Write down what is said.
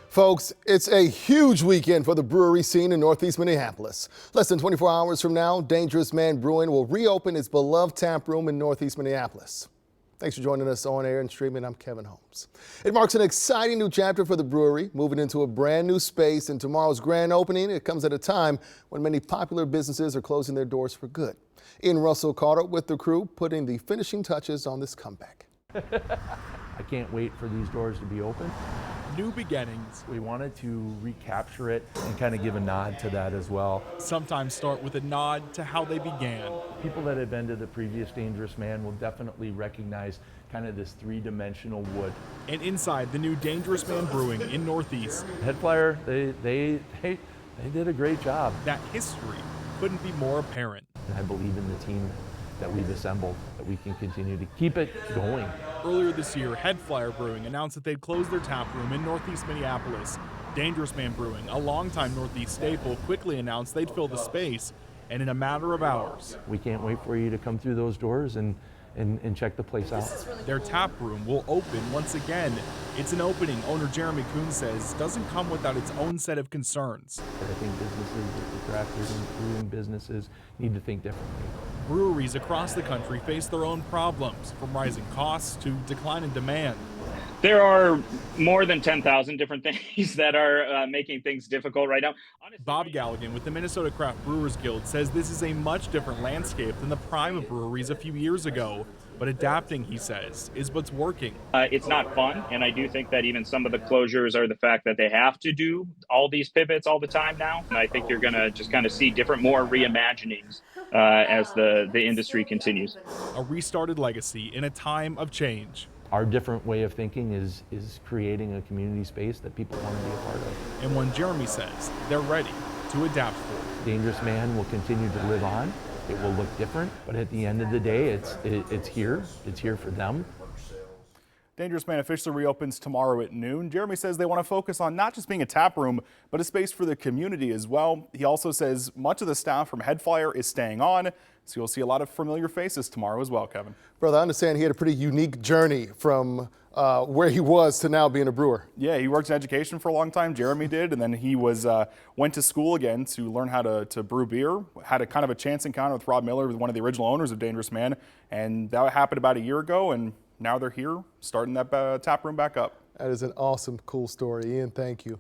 Folks, it's a huge weekend for the brewery scene in Northeast Minneapolis. Less than 24 hours from now, Dangerous Man Brewing will reopen its beloved tap room in Northeast Minneapolis. Thanks for joining us on air and streaming. I'm Kevin Holmes. It marks an exciting new chapter for the brewery, moving into a brand new space, and tomorrow's grand opening, it comes at a time when many popular businesses are closing their doors for good. Ian Russell caught up with the crew, putting the finishing touches on this comeback. I can't wait for these doors to be open. New beginnings. We wanted to recapture it and kind of give a nod to that as well. Sometimes start with a nod to how they began. People that have been to the previous Dangerous Man will definitely recognize kind of this three-dimensional wood. And inside the new Dangerous Man Brewing in Northeast, Head Flyer, they did a great job. that history couldn't be more apparent. And I believe in the team that we've assembled, that we can continue to keep it going. Earlier this year, Head Flyer Brewing announced that they'd closed their tap room in Northeast Minneapolis. Dangerous Man Brewing, a longtime Northeast staple, quickly announced they'd fill the space, and in a matter of hours, We can't wait for you to come through those doors and check the place out. their tap room will open once again. It's an opening owner Jeremy Kuhn says doesn't come without its own set of concerns. I think businesses, the crafters and brewing businesses need to think differently. Breweries across the country face their own problems, from rising costs to decline in demand. There are more than 10,000 different things that are making things difficult right now. Honestly, Bob Galligan with the Minnesota Craft Brewers Guild says this is a much different landscape than the prime of breweries a few years ago. But adapting, he says, is what's working. It's not fun, and I do think that even some of the closures are the fact that they have to do all these pivots all the time now. And I think you're going to just kind of see different, more reimaginings as the industry continues. A restarted legacy in a time of change. Our different way of thinking is creating a community space that people want to be a part of. And one Jeremy says they're ready to adapt for. Dangerous Man will continue to live on. It will look different, but at the end of the day, it's here. It's here for them. Dangerous Man officially reopens tomorrow at noon. Jeremy says they want to focus on not just being a tap room, but a space for the community as well. He also says much of the staff from Head Flyer is staying on, so you'll see a lot of familiar faces tomorrow as well, Kevin. Brother, I understand he had a pretty unique journey from where he was to now being a brewer. Yeah, he worked in education for a long time. Jeremy did, and then he went to school again to learn how to brew beer. Had a kind of a chance encounter with Rob Miller, one of the original owners of Dangerous Man, and that happened about a year ago. And now they're here, starting that tap room back up. That is an awesome, cool story. Ian, thank you.